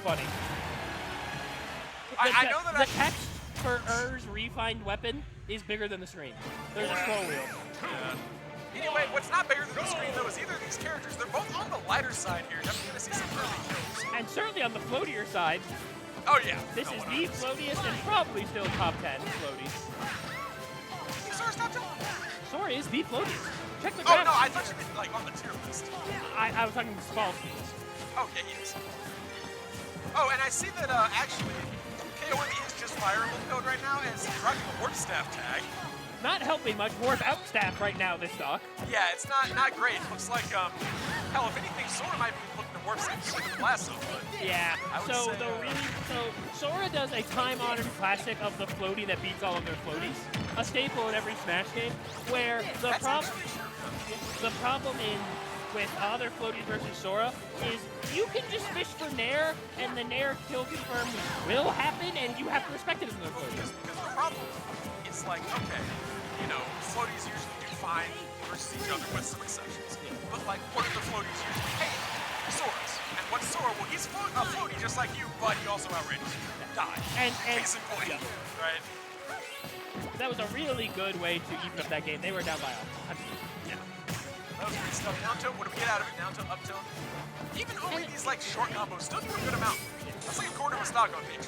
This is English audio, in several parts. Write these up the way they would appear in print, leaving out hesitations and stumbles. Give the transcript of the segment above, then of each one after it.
funny. I know that the text for Ur's refined weapon is bigger than the screen. There's a scroll wheel. Yeah. Anyway, what's not bigger than the screen, though, is either of these characters. They're both on the lighter side here. Definitely going to see some early kills. And certainly on the floatier side. Oh, yeah. This is the floatiest and probably still top 10 floaties. Sora's top 10? Sora is the floatiest. Check the Oh, graph. no, I thought you meant, like, on the tier list. I was talking small speeds. Oh, yeah, he is. Oh, and I see that, actually, KOM is just fire emblem code right now, and it's rocking the warp staff tag. Not helping much. Warp out staff right now, this stock. Yeah, it's not great. Looks like, hell, if anything, Sora might be looking to warp staff with the blast zone, but yeah. So Sora does a time-honored classic of the floaty that beats all of their floaties. A staple in every Smash game, where the problem with other floaties versus Sora is you can just fish for Nair, and the Nair kill confirm will happen, and you have to respect it as another floaty. Because the problem is like, okay, you know, floaties usually do fine versus each other with some exceptions. Yeah. But like, what are the floaties usually? Hey, Sora's. And what's Sora? Well, he's a floaty just like you, but he also outranges you. Die. And case in point, right? That was a really good way to even up that game. They were down by 100. Yeah. That was great stuff. Down tilt, what do we get out of it? Down tilt, up tilt. Even only these like short combos still do a good amount. That's like a quarter of a stock on page.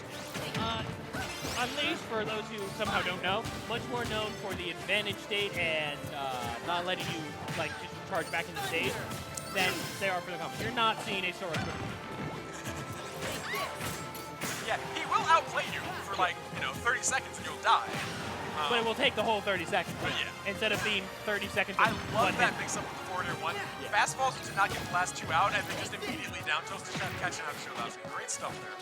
Unleashed, for those who somehow don't know, much more known for the advantage state and not letting you like just charge back into stage than they are for the combos. You're not seeing a Sora quick. Yeah, he will outplay you for like, 30 seconds and you'll die. But it will take the whole 30 seconds. Yeah. Instead of being 30 seconds. I love that mix up with the forward air one. Yeah. Fast falls to not get the last two out and then just immediately down tilts to try to catch an out show. That was great stuff there.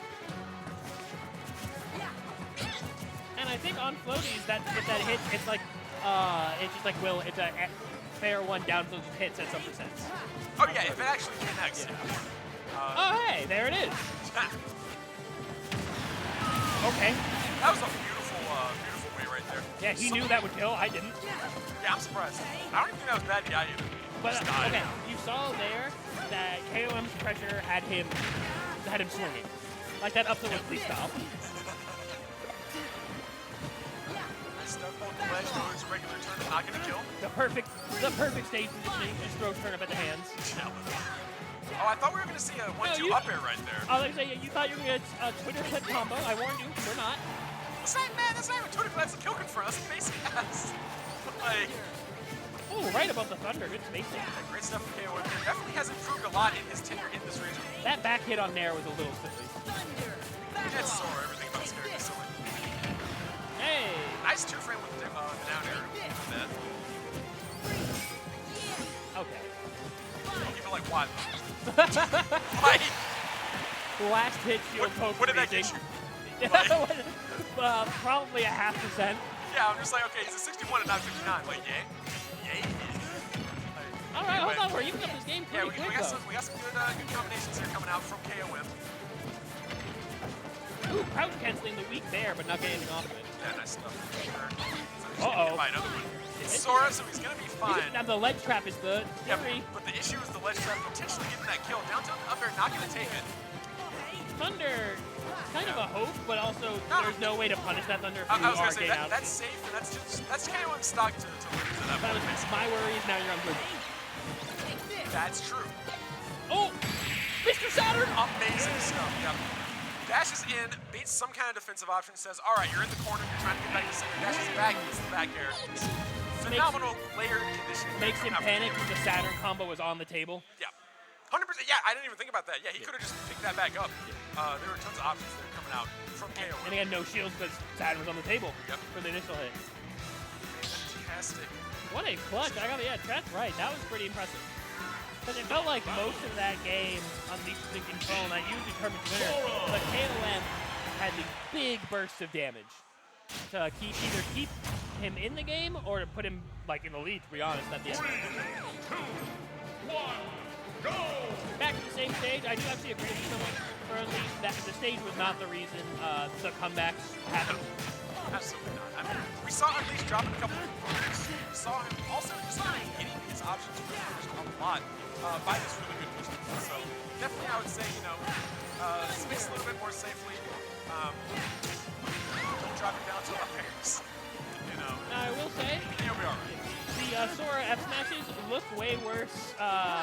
And I think on floaties, if that hits, it's like, it's just like it's a fair one down tilt just hits at some percents. Oh yeah, if it actually connects. Yeah. Oh hey, there it is. Okay. That was a beautiful way right there. Yeah, he knew that would kill. I didn't. Yeah, I'm surprised. I don't even think that was bad DI either. But okay, you saw there that KOM's pressure had him swinging. Like that up to was please stop. Stuff on the ledge, though his regular turn is not going to kill. The perfect stage positioning, just throw turn up at the hands. Oh, I thought we were going to see a 1-2 up air right there. I was going to say, you thought you were going to get a Twitter clip combo. I warned you, we're not. That's not even Twitter clip, that's a kill confirm. That's basic ass. Like, ooh, right above the thunder, good spacing. Yeah, great stuff from KO. Definitely has improved a lot in his tenure in this region. That back hit on Nair was a little silly. That's Sora, everything about this character is Sora. Hey! Nice two-frame with the down air. That. Okay. Keep it like what? Like, last hit shield poke. What did that get you? Probably a 0.5%. Yeah, I'm just like, okay, he's a 61 and not 59. Like, yay. All right, hold on, we're even up this game pretty quick, we got some good combinations here coming out from KOM. Ooh, crouch canceling the weak there, but not getting anything off of it. Yeah, nice stuff. Uh-oh. Another one. It's Sora, so he's going to be fine. Now the ledge trap is the but the issue is the ledge trap potentially getting that kill. Down tilt up air, not going to take it. Thunder, kind of a hope, but also there's no way to punish that Thunder if you I was are going to say, getting out. that's safe, and that's KOM's stock to lose to that point. My worry is now you're on good. That's true. Oh, Mr. Saturn! Amazing stuff, yeah. Dashes in, baits some kind of defensive option, says, all right, you're in the corner, you're trying to get back to center. Dashes back, gets the back air. Phenomenal layered conditioning. Makes him panic because the Saturn combo was on the table. Yeah. 100%. Yeah, I didn't even think about that. Yeah, he could have just picked that back up. There were tons of options there coming out from KO. And he had no shields because Saturn was on the table for the initial hit. Fantastic. What a clutch. That's right. That was pretty impressive. Because it felt like most of that game Unleashed was in control, and that usually determines winner. But KOM had these big bursts of damage to either keep him in the game or to put him like in the lead, to be honest, at the end. 3, 2, 1, go! Back to the same stage. I do actually agree with someone for Unleashed that the stage was not the reason the comebacks happened. Absolutely not. I mean, we saw Unleashed dropping a couple of points. We saw him also just getting his options a lot by this really good push. So definitely I would say, you know, space a little bit more safely. Don't drop it down to up airs. You know. Now, I will say, You'll be alright. the Sora F smashes look way worse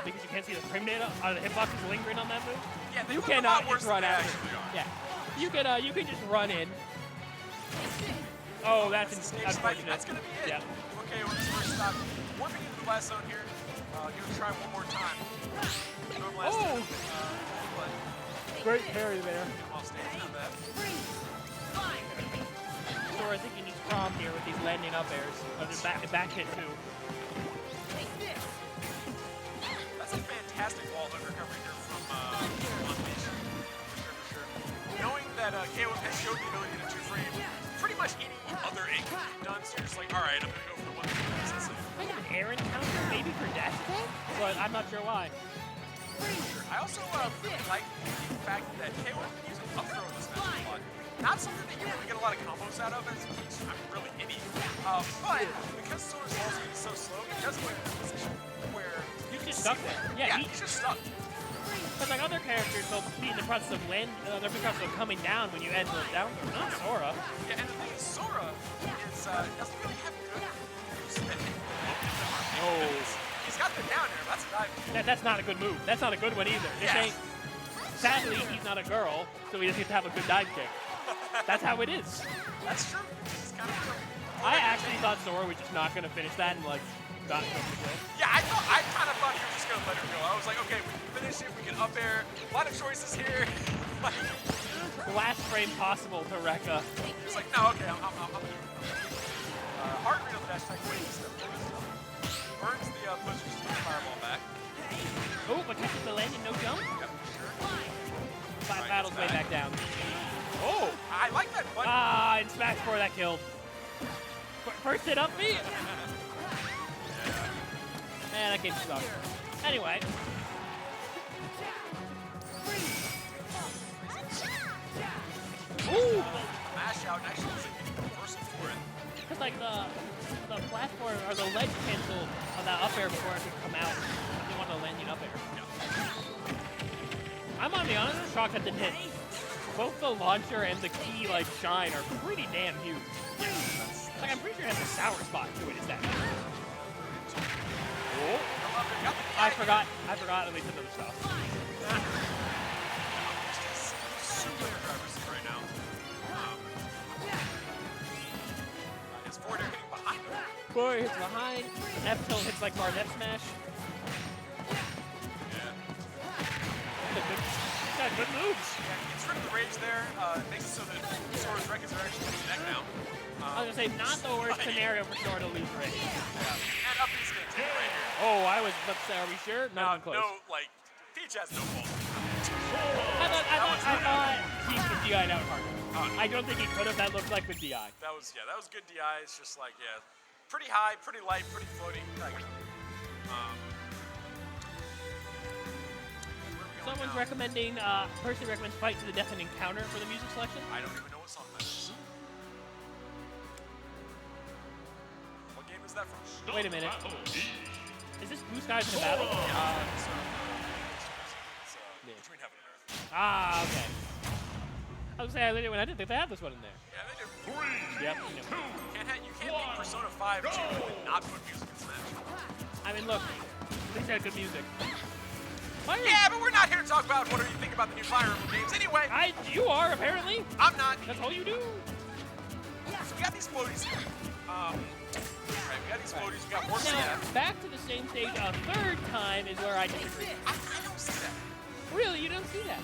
because you can't see the frame data. The hitbox is lingering on that move. Yeah, they You look a cannot lot worse just run than they out. actually are. Yeah, you can just run in. Oh, that's unfortunate. That's gonna be it. Yeah. Okay, well, this first stop. Warping into the blast zone here. Gonna try one more time. No blast Oh! zone, but Great parry there. get him off stage, not bad. Sora thinking he's prom here with these landing up airs. Just back hit too. That's a fantastic wall hook recovery here from Unleash. For sure. Knowing that KOM has showed the ability to two-frame pretty much any other angle you've done, so you're just like, alright, I'm gonna go for the one that's Kind of an air encounter, maybe for dash attack, but I'm not sure why. I also really like the fact that KOM can use an up throw in this match a lot. Not something that you really get a lot of combos out of, as really any. But because Sora's wall speed is so slow, he does put him in a position where He's just stuck there. Yeah, he's just stuck. Because like other characters, they'll be in the process of they'll be in the process of coming down when you end the down. Not Sora. Yeah, and the thing is, Sora is doesn't really have good moves that he's got the down air. That's a dive. That's not a good move. That's not a good one either. This Yeah. ain't. Sadly, he's not a girl, so he doesn't get to have a good dive kick. That's how it is. That's true. It's kind of true. I actually thought Sora was just not going to finish that and like not go for it. Yeah, I kind of thought he was just gonna let her go. I was like, okay, we can finish it. We can up air. A lot of choices here. Like, Last frame possible to Rekka. he's like, no, okay, I'm doing it. Hard read on the dash attack. Wait, stuff. Burns the Blizzard Steel Fireball back. Oh, but catches the landing, no jump. Yep, sure. Five battles way back down. Oh! I like that button. Ah, in Smash 4 that killed. First hit up me. Man, that game sucks. Anyway. Ooh! Mash out actually was a reversal for it. Because like the platform or the ledge cancel on that up air before it could come out. They want to landing up air. I'm gonna be honest, I'm shocked that didn't hit. Both the launcher and the key like shine are pretty damn huge. Like I'm pretty sure it has a sour spot to it. Is that? Oh. I forgot at least another stuff. Super aggressive right now. His forward air hitting behind him. Boy hits behind. F tilt hits like Marth F smash. He's got good moves. Yeah, gets rid of the rage there. Makes it so that Sora's Rekkas are actually connect now. I was gonna say, not the worst scenario for Sora to lose rage. Yeah. And up he's gonna take it right here. Oh, I was about to say, are we sure? Not even close. No, like, Peach has no fault. I thought he could DI out harder. I don't think he could have. That looked like the DI. That was good DI. It's just like, yeah, pretty high, pretty light, pretty floaty. Someone's recommending, person recommends Fight to the Death and Encounter for the music selection. I don't even know what song that is. What game is that from? Wait a minute. Is this Blue Skies in a battle? It's between heaven and earth. Ah, okay. I was gonna say, I didn't think they had this one in there. Yeah, they do. Yep. You can't make Persona 5 2 and not put music in Smash. I mean, look, at least they had good music. Yeah, but we're not here to talk about what do you think about the new Fire Emblem games. Anyway, You are, apparently. I'm not. That's all you do. So we got these floaties here. Right, we got these floaties. We got more Now, staff. back to the same stage a third time is where I disagree. I don't see that. Really, you don't see that?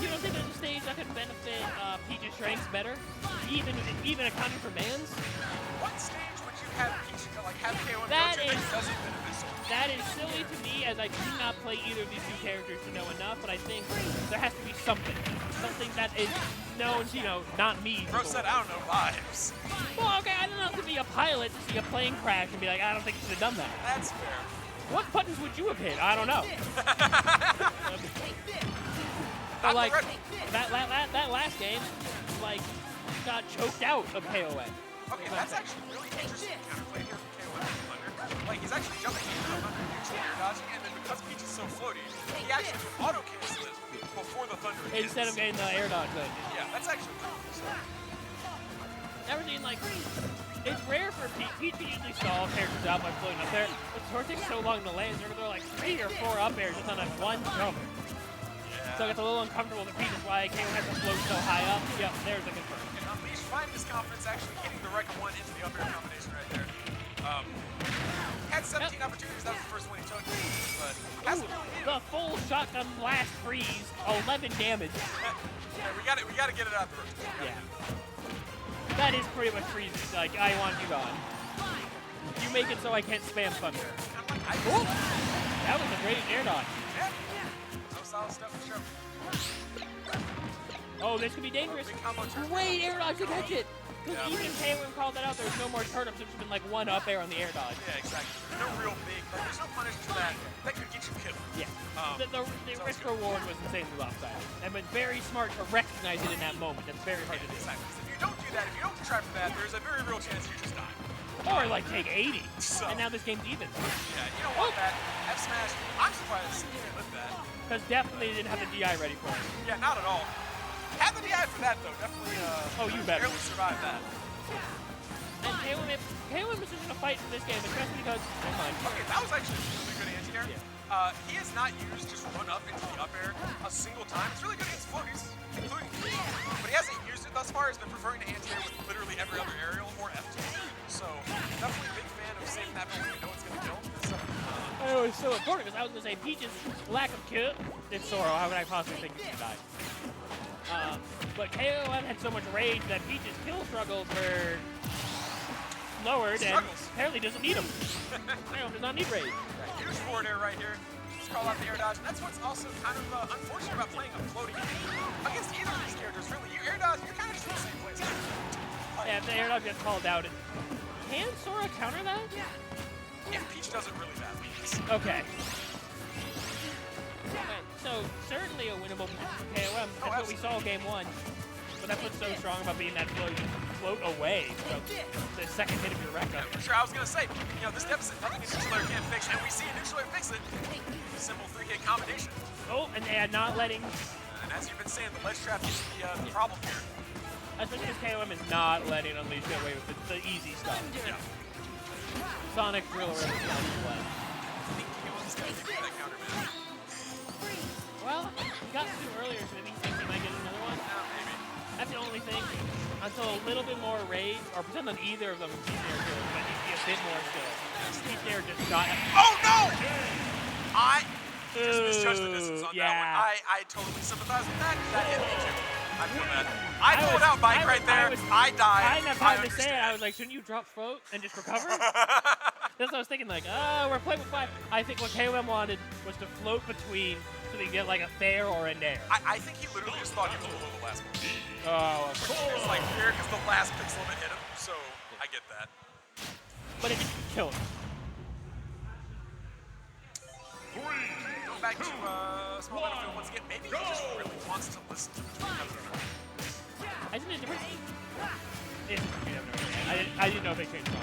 You don't think there's a stage that could benefit Peach's strengths better? Even accounting for bans? What stage would you have Peach, like, have KOM That go to is- that doesn't benefit Sora? That is silly to me, as I do not play either of these two characters to know enough, but I think there has to be something. Something that is known to, not me. Bro said, I don't know, vibes. Well, okay, I don't know, to be a pilot, to see a plane crash and be like, I don't think you should have done that. That's fair. What buttons would you have hit? I don't know. But like, that last game, like, got choked out of KOM. Okay, that's actually really interesting counterplay here from KOM and Thunder. like he's actually jumping into the thunder neutral air dodging, and then because Peach is so floaty, he actually can auto cancel it before the thunder hits. Instead of getting the air dodge then. Yeah, that's actually cool. So. Never seen like, it's rare for Peach. Peach can usually solve characters out by floating up there, but Sora takes so long to land, they're gonna throw like 3 or 4 up airs just on that one jump. Yeah. So it's a little uncomfortable to Peach, that's why KOM has to float so high up. Yep, there's a confirm. And Unleash finding his confidence actually hitting the Rekka 1 into the up air combination right there. Had 17 opportunities, that was the first one he took, but hasn't really needed. The full shotgun blast freeze, 11 damage. Yeah, we gotta get it out the rotation. Yeah. That is pretty much freezing. Like, I want you gone. You make it so I can't spam thunder. Oh, that was a great air dodge. Yeah. No solid stuff for sure. Oh, this could be dangerous. Great air dodge to catch it. Because even if KOM called that out, there's no more turnips. There's been like 1 up air on the air dodge. Yeah, exactly. There's no real big, like, there's no punishment for that. That could get you killed. Yeah. The risk reward was insanely lopsided. And been very smart to recognize it in that moment. That's very hard to do. Exactly. If you don't do that, if you don't try for that, there's a very real chance you just die. Or like take 80. So, and now this game's even. Yeah, you don't want that. F smash, I'm surprised you didn't live that. Because definitely didn't have the DI ready for it. Yeah, not at all. Had the DI for that though, definitely you better. barely survived that. And KOM is just gonna fight for this game, especially because Okay, that was actually a really good anti-air. Yeah. He has not used just run up into the up air a single time. It's really good against floaties, including me. But he hasn't used it thus far. He's been preferring to anti-air with literally every other aerial or F2. So definitely a big fan of saving that when you know it's gonna kill. So, it's so important because I was gonna say Peach's lack of kill. It's Sora. How could I possibly think he's gonna die? But KOM had so much rage that Peach's kill struggles were lowered and apparently doesn't need them. KOM does not need rage. Huge forward air right here. Just call out the air dodge. And that's what's also kind of unfortunate about playing a floating against either of these characters. Really, you air dodge, you're kind of just in the same place. Yeah, if the air dodge gets called out, can Sora counter that? If Peach does it really badly. Okay. So certainly a winnable position for KOM. That's what we saw game 1. But that's what's so strong about being that float. You float away from the second hit of your Rekka. Yeah, for sure. I was gonna say, you know, this deficit, nothing a neutral air can't fix, and we see a neutral air fix it. Simple 3-hit combination. Oh, and they are not letting. And as you've been saying, the ledge trap is the problem here. Especially because KOM is not letting Unleash get away with the easy stuff. Yeah. Sonic Drill River down the play. I think KOM's gonna get that counter, man. Well, he got 2 earlier, so maybe he thinks he might get another one. Yeah, maybe. That's the only thing. Until a little bit more rage, or pretend on either of them Peach Air kills, but needs to be a bit more skill. Peach Air just got. Oh no! I just misjudged the distance on that one. I totally sympathize with that. That hit me too. I feel bad. I pulled out bike right there. I died. I didn't have time to say it. I was like, shouldn't you drop float and just recover? That's what I was thinking. Like, we're playing with 5. I think what KOM wanted was to float between so they get like a fair or a nair. I think he literally just thought he was below the last one. Oh, okay. It's like fair because the last pixel limit hit him, so I get that. But it didn't kill him. Going back to small battlefield once again. Maybe he just really wants to listen to the tweet. Isn't it different? I didn't know if they changed it.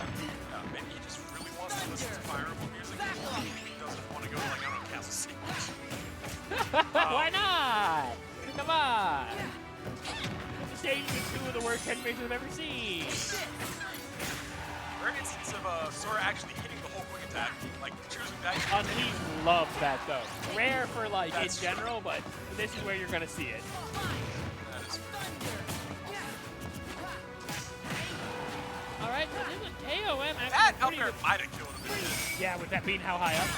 Maybe he just really wants to listen to Fire Emblem music. Maybe he doesn't want to go to, like, I don't know, Castle Secrets. Why not? Come on. Stage with 2 of the worst animations I've ever seen. Rare instance of Sora actually hitting the whole quick attack, like choosing that. Unleash loves that though. Rare for like in general, but this is where you're gonna see it. That is All right, so this is KOM actually that up there might have killed him. Yeah, with that being how high up.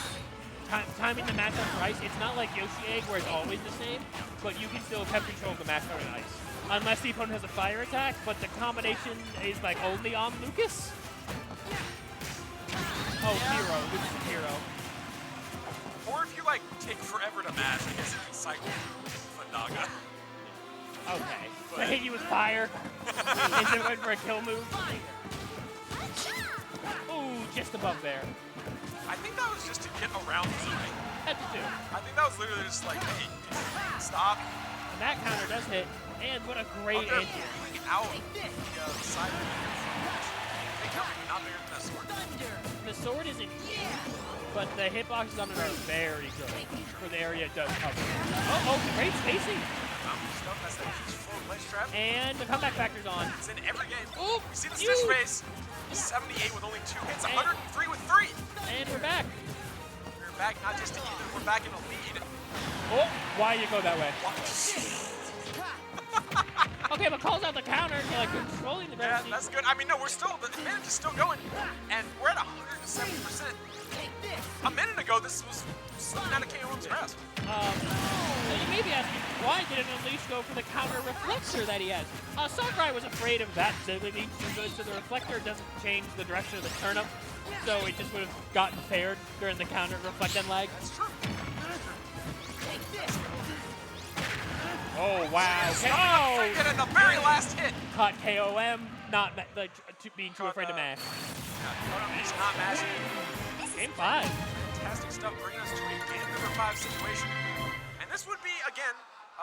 Timing the match on ice, it's not like Yoshi Egg where it's always the same, but you can still have control of the match on ice. Unless the opponent has a fire attack, but the combination is like only on Lucas. Oh, Hero. Lucas is Hero. Or if you like take forever to match, I guess you can cycle through Fanaga. Okay. But hit you with fire. Instead of waiting for a kill move. Ooh, just above there. I think that was just to get around the zone. That's a 2. I think that was literally just like, hey, stop. And that counter does hit. And what a great engine. Out the side of the big helmet, but not bigger than that sword. The sword isn't huge, but the hitboxes on it are very good for the area it does cover. Oh, great spacing. Stuff that's that huge float ledge trap. And the comeback factor's on. It's in every game. Oh, you see the stitch face. 78 with only 2 hits, 103 with 3. And we're back. We're back not just to even, we're back in a lead. Oh, why you go that way? Okay, but calls out the counter, so like controlling the Yeah, gravity. that's good. I mean, no, the advantage is still going, and we're at 170%. A minute ago, this was slipping out of KOM's grasp. So you may be asking, why didn't Unleash go for the counter reflector that he has? Sakurai was afraid of that ability too good, so the reflector doesn't change the direction of the turnip, so it just would have gotten paired during the counter reflect and lag. That's true. Oh, wow. Oh! At the very last hit. Caught KOM, not being too afraid to mash. Yeah, he's not mashing. Game 5. Fantastic stuff, bringing us to a game number 5 situation. And this would be, again,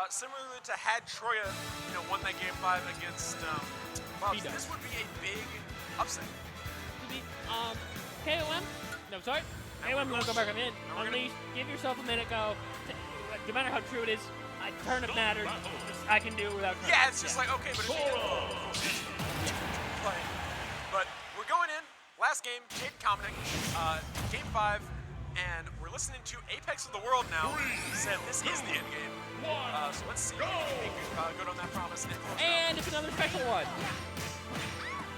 similarly to had Troya, won that game 5 against Bubs. This would be a big upset. KOM? No, sorry. KOM, gonna go back in. Unleash, give yourself a minute, go. No matter how true it is, turnip matters. I can do it without turnip. Yeah, it's just like, okay, but if you But we're going in. Last game, Jade Comnic, game 5, and we're listening to Apex of the World now. Said this is the end game. So let's see if we can go on that promise. And it's another special one.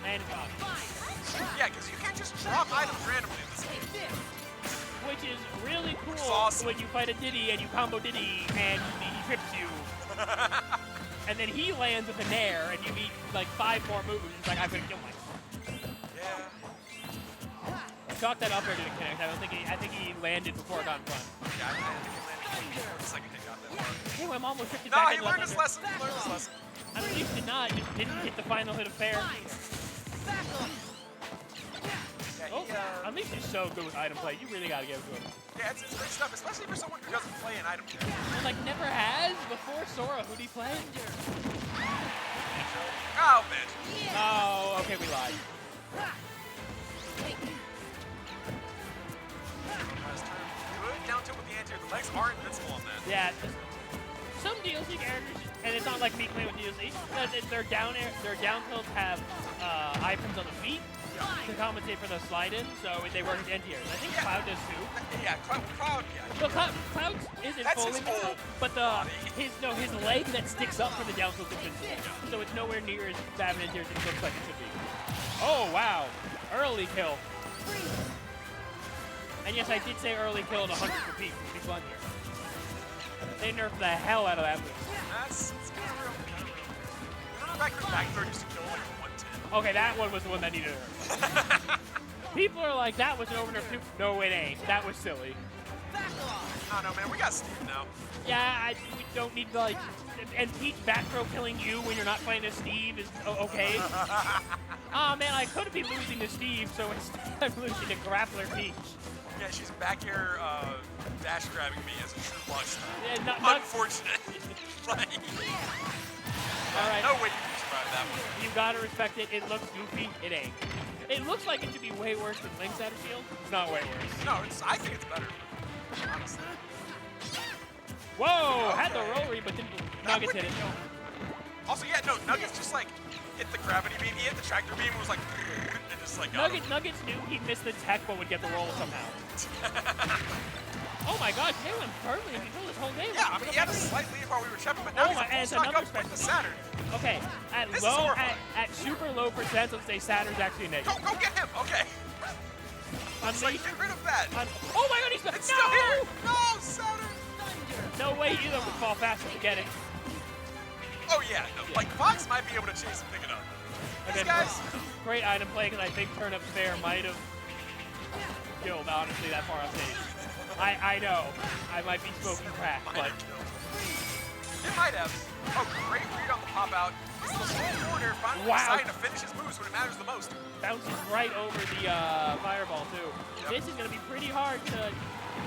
And it's off. Yeah, because you can't just drop items randomly in this game. Which is really cool awesome. when you fight a Diddy and you combo Diddy and he trips you. And then he lands with a nair and you need like 5 more moves. It's like, I'm going to kill myself. Yeah. Chalk that up there didn't connect. I think he landed before it got in front. Yeah, I think he landed before the second hit got that far. Hey, I'm almost drifted No, back he into learned that his thunder. lesson. He learned his lesson. Unleash did not. Just didn't hit the final hit of fair. Yeah, Unleash is so good with item play. You really got to give it to him. Yeah, it's great stuff, especially for someone who doesn't play an item character. And like never has before Sora. Who'd he play? Oh, man. Oh, okay, we lied. Good down tilt with the anti-air. The legs are invincible on that. Yeah. Some DLC characters, and it's not like me playing with DLC, their down tilts have items on the feet to compensate for the slide in, so they work as anti-airs. I think Cloud does too. Yeah, Cloud, yeah. But Cloud isn't That's fully his whole but his leg that sticks up for the down tilt is invincible. So it's nowhere near as bad an anti-air as it looks like it should be. Oh wow. Early kill. And yes, I did say early kill at 100 for peak. Be fun here. They nerfed the hell out of that move. That's kind of real. Remember back throw used to kill like 110? Okay, that one was the one that needed nerf. People are like, that was an over nerf too. No, it ain't. That was silly. I don't know, man. We got Steve now. Yeah, we don't need like, and Peach back throw killing you when you're not playing as Steve is okay. Oh man, I could be losing to Steve, so instead I'm losing to Grappler Peach. Yeah, she's back here dash grabbing me as a true boss. Yeah, unfortunate. Like, all right. No way you can survive that one. You gotta respect it. It looks goofy. It ain't. It looks like it should be way worse than Link's out of shield. It's not way worse. No, I think it's better. Honestly. Whoa! Okay. Had the roll read, but didn't. Nuggets hit it. Also, yeah, no, Nuggets just like hit the gravity beam. He hit the tractor beam and was like, and just like got Nuggets knew he'd miss the tech, but would get the roll somehow. Oh my God, Taylor firmly in control this whole game. Yeah, I mean, he had a slight lead while we were checking, but now he's a full stock up with the Saturn. Okay, at super low percent, let's say Saturn's actually a negative. Go get him. Okay. It's like, get rid of that. Oh my God, he's still here. No, Saturn. No way either would fall faster to get it. Oh yeah, no, like Fox might be able to chase and pick it up. These guys. Great item play because I think Turnip Fair might have killed, honestly, that far off stage. I know. I might be smoking crack, but... It might have. Oh, great read on the pop out. He's the whole corner finally deciding to finish his moves when it matters the most. Bounces right over the fireball, too. Yep. This is going to be pretty hard to...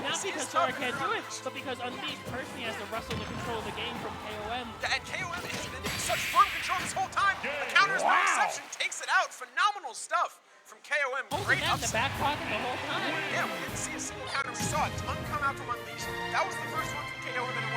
Not because Sora can't do it, but because Unleash personally has to wrestle to control the game from KOM. Yeah, and KOM has been in such firm control this whole time. The counter is no exception, takes it out. Phenomenal stuff Using great that in the upset. back pocket the whole time. Yeah, we didn't see a single counter. We saw a ton come out from Unleashed. That was the first one from KOM in a